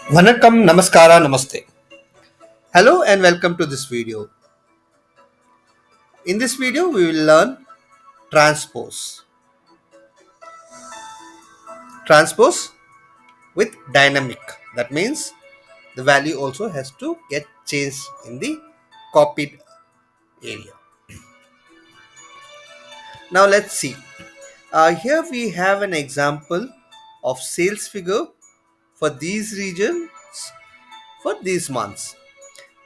Vanakkam, Namaskara, Namaste. Hello and welcome to this video. In this video, we will learn transpose. Transpose with dynamic. That means the value also has to get changed in the copied area. Now let's see. Here we have an example of sales figure for these regions for these months.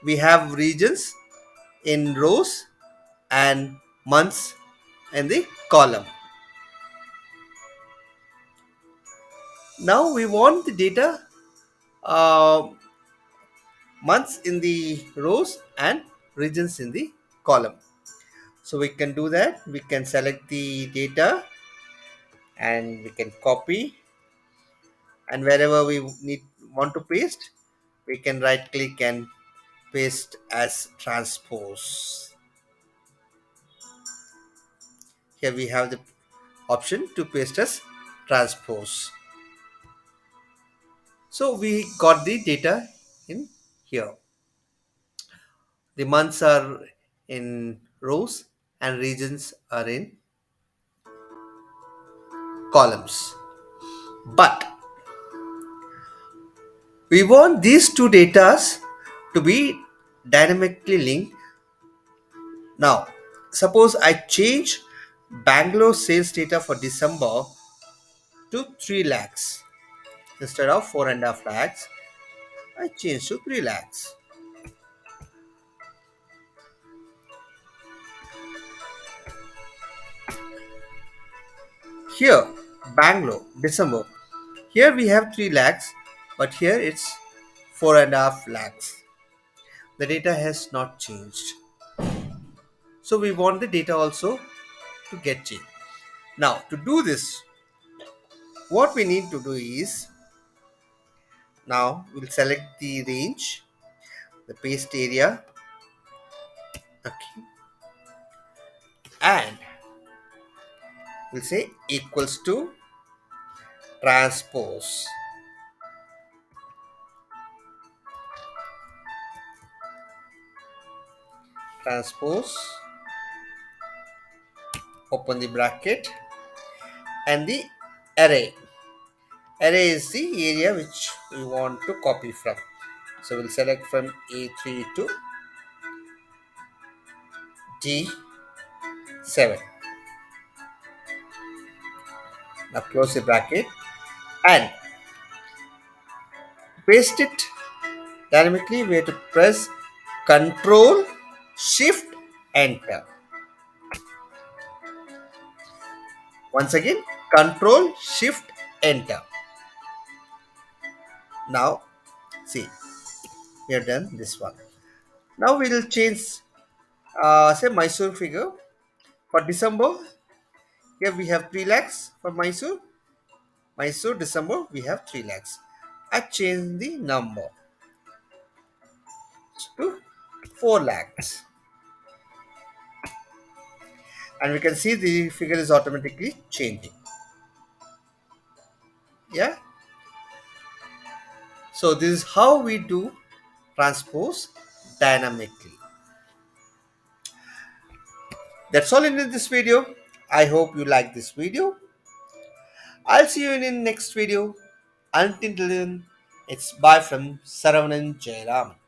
We have regions in rows and months in the column. Now we want the data uh, months in the rows and regions in the column. So we can do that. We can select the data and we can copy, and wherever we need want to paste, we can right click and paste as transpose. Here we have the option to paste as transpose. So we got the data in here. The months are in rows and regions are in columns. But we want these two datas to be dynamically linked. Now, suppose I change Bangalore sales data for December to 3 lakhs instead of 4.5 lakhs. I change to 3 lakhs. Here, Bangalore, December. Here we have 3 lakhs, but here it's 4.5 lakhs. The data has not changed. So we want the data also to get changed. Now, to do this, what we need to do is, now we'll select the range, the paste area, okay, and we'll say equals to transpose. Transpose, open the bracket, and the array. Array is the area which we want to copy from. So we'll select from A3 to D7. Now close the bracket and paste it dynamically. We have to press Control Shift Enter. Once again, Control Shift Enter. Now, see, we have done this one. Now we will change, say, Mysore figure for December. Here we have 3 lakhs for Mysore. Mysore December we have 3 lakhs. I change the number to 4 lakhs, and we can see the figure is automatically changing. Yeah. So this is how we do transpose dynamically. That's all in this video. I hope you like this video. I'll see you in the next video. Until then, it's bye from Saravanan Jayaraman.